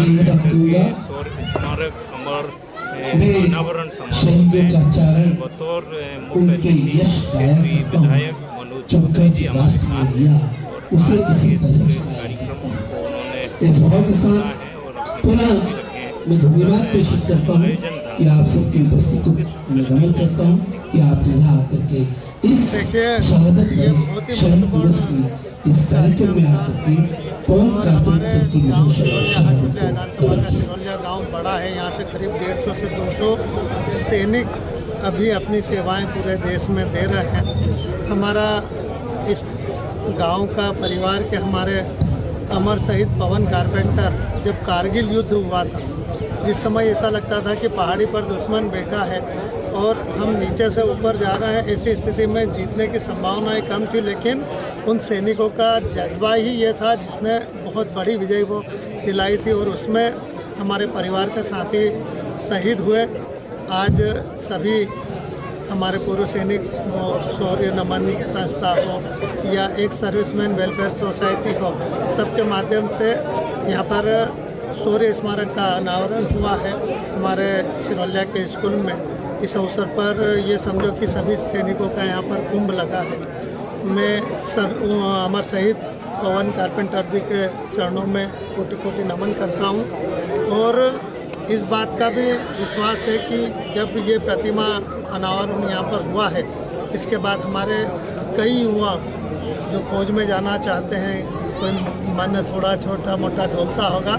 ये बात दूंगा स्मारक अमर मैं अनावरण शहीदों का चारण बतौर उनके यश गाया करता हूँ विधायक मनोज जो चौधरी कर्ज जी हमारे राष्ट्र ने साथ लिया और उसे आज किसी इस तरह से कार्यक्रम को उन्होंने इस भाव के साथ है और अपनी पुनः भी रखे मैं धन्यवाद पेश करता हूँ आयोजन था कि आप सबकी उपस्थिति को मैं नमन करता हूँ कि आपने यहाँ करके इस शहादत में शहीद दिवस की इस कार्यक्रम में आकर के पवन कारपेंटर की शहादत विधानसभा का सिरोलिया गांव बड़ा है। यहाँ से करीब 150 से 200 सैनिक अभी अपनी सेवाएं पूरे देश में दे रहे हैं। हमारा इस गांव का परिवार के हमारे अमर शहीद पवन कारपेंटर जब कारगिल युद्ध हुआ था, जिस समय ऐसा लगता था कि पहाड़ी पर दुश्मन बैठा है और हम नीचे से ऊपर जा रहे हैं, ऐसी स्थिति में जीतने की संभावनाएं कम थी, लेकिन उन सैनिकों का जज्बा ही ये था जिसने बहुत बड़ी विजय वो दिलाई थी और उसमें हमारे परिवार के साथी शहीद हुए। आज सभी हमारे पूर्व सैनिक हो, शौर्य नमन संस्था हो या एक सर्विसमैन वेलफेयर सोसाइटी हो, सबके माध्यम से यहाँ पर शौर्य स्मारक का अनावरण हुआ है हमारे सिरोलिया के स्कूल में। इस अवसर पर ये समझो कि सभी सैनिकों का यहाँ पर कुंभ लगा है। मैं सब अमर शहीद पवन कारपेंटर जी के चरणों में कोटि कोटि नमन करता हूँ और इस बात का भी विश्वास है कि जब ये प्रतिमा अनावरण यहाँ पर हुआ है, इसके बाद हमारे कई युवा जो फौज में जाना चाहते हैं, कोई मन थोड़ा छोटा मोटा डोलता होगा,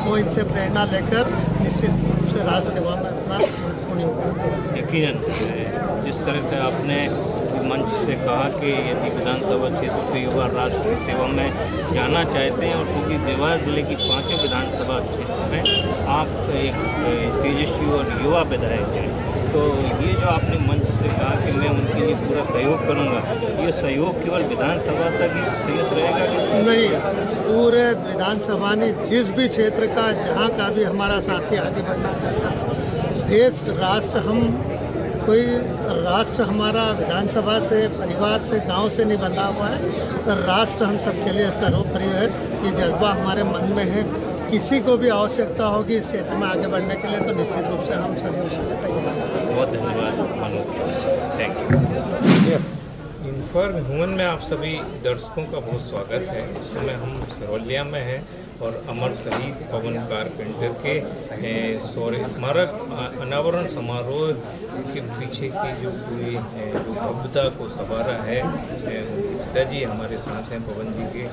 वो इनसे प्रेरणा लेकर निश्चित रूप से राष्ट्र सेवा में अपना महत्वपूर्ण योगदान देंगे। यकीनन जिस तरह से आपने मंच से कहा कि यदि विधानसभा क्षेत्र के युवा राष्ट्र की सेवा में जाना चाहते हैं और क्योंकि देवास जिले की 5 विधानसभा क्षेत्र में आप एक तेजस्वी और युवा विधायक हैं, तो ये जो आपने मंच से कहा कि मैं उनके लिए पूरा सहयोग करूंगा, ये सहयोग केवल विधानसभा तक ही सीमित रहेगा कि नहीं, पूरे विधानसभा ने जिस भी क्षेत्र का जहाँ का भी हमारा साथी आगे बढ़ना चाहता है, देश राष्ट्र हम कोई राष्ट्र हमारा विधानसभा से, परिवार से, गांव से नहीं बंधा हुआ है, तो राष्ट्र हम सबके लिए सर्वोपरि है। ये जज्बा हमारे मन में है। किसी को भी आवश्यकता होगी इस क्षेत्र में आगे बढ़ने के लिए तो निश्चित रूप से हम सदैव उसके लिए तैयार हैं। बहुत धन्यवाद Manoj, thank you. Inform human में आप सभी दर्शकों का बहुत स्वागत है। इस समय हम सिरोलिया में हैं और अमर शहीद पवन कारपेंटर के शौर्य स्मारक अनावरण समारोह के पीछे की जो पूरी जो भव्यता को संवारा है, पिताजी हमारे साथ हैं पवन जी के।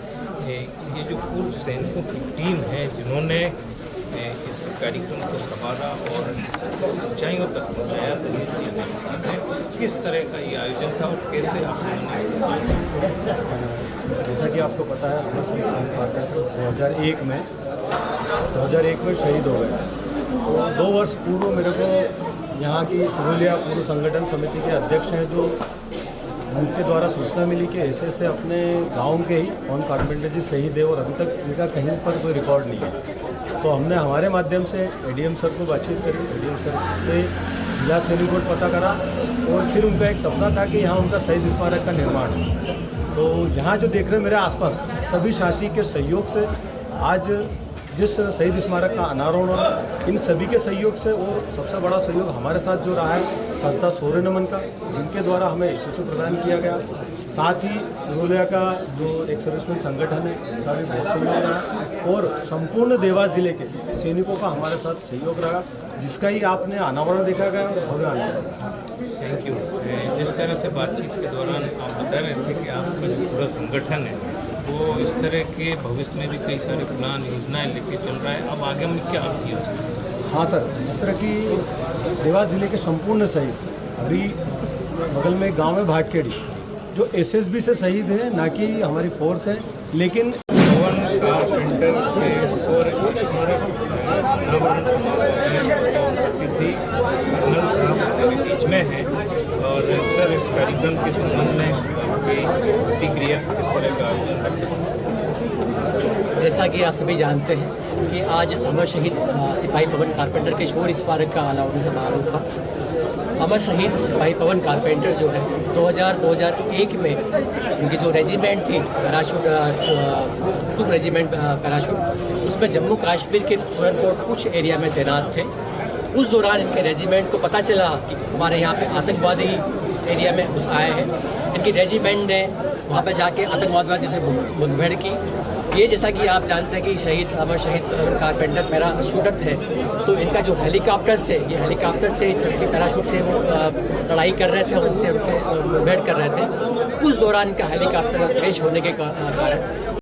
ये जो पूर्व सैनिकों की टीम है जिन्होंने इस कार्यक्रम को संभाला और ऊंचाइयों तक पहुँचाया, किस तरह का ये आयोजन था और कैसे आपने जैसा कि आपको पता है अमर शहीद पवन कारपेंटर 2001 में शहीद हो गए। तो 2 वर्ष पूर्व मेरे को यहाँ की सिरोलिया पूर्व संगठन समिति के अध्यक्ष हैं जो उनके द्वारा सूचना मिली कि ऐसे अपने गांव के ही पवन कारपेंटर जी शहीद है और अभी तक इनका कहीं पर कोई रिकॉर्ड नहीं है। तो हमने हमारे माध्यम से एडीएम सर को बातचीत करी, एडीएम सर से जिला सैनिक बोर्ड पता करा और फिर उनका एक सपना था कि यहाँ उनका शहीद स्मारक का निर्माण हो। तो यहाँ जो देख रहे हैं मेरे आसपास सभी साथी के सहयोग से आज जिस शहीद स्मारक का अनावरण इन सभी के सहयोग से और सबसे बड़ा सहयोग हमारे साथ जो रहा है संस्था शौर्य नमन का, जिनके द्वारा हमें स्टैचू प्रदान किया गया। साथ ही सिरोलिया का जो एक सर्विसमैन संगठन है उनका भी बहुत सहयोग रहा और संपूर्ण देवास जिले के सैनिकों का हमारे साथ सहयोग रहा, जिसका ही आपने अनावरण देखा गया और भव्य अनावरण। Thank you. जिस तरह से बातचीत के दौरान आप बता रहे थे कि आपका जो पूरा संगठन है वो इस तरह के भविष्य में भी कई सारे प्लान योजनाएं लेके चल रहा है, अब आगे में क्या किया? हाँ सर, जिस तरह की देवास जिले के संपूर्ण शहीद अभी बगल में गांव में भाटखेड़ी जो एसएसबी से शहीद है, ना कि हमारी फोर्स है, लेकिन पवन कारपेंटर के शौर्य स्मारक अनावरण अतिथि कर्नल साहब के बीच में है और सर इस कार्यक्रम के संबंध में आपकी प्रतिक्रिया किस तरह का आयोजन करते हैं? जैसा कि आप सभी जानते हैं कि आज अमर शहीद सिपाही पवन कारपेंटर के शौर्य स्मारक का अनावरण समारोह था। अमर शहीद सिपाही पवन कारपेंटर जो है 2001 में उनकी जो रेजिमेंट थी पैराशूट ग्रुप रेजिमेंट पैराशूट, उसमें जम्मू कश्मीर के सुरनकोट कुछ एरिया में तैनात थे। उस दौरान इनके रेजिमेंट को पता चला कि हमारे यहाँ पे आतंकवादी इस एरिया में घुस आए हैं। इनकी रेजिमेंट ने वहाँ पे जाके आतंकवादियों से मुठभेड़ की। ये जैसा कि आप जानते हैं कि शहीद अमर शहीद कारपेंटर पैराशूटर थे, तो इनका जो हेलीकॉप्टर से इनके पैराशूट से वो लड़ाई कर रहे थे, उनसे मुठभेड़ कर रहे थे। उस दौरान इनका हेलीकॉप्टर क्रैश होने के कारण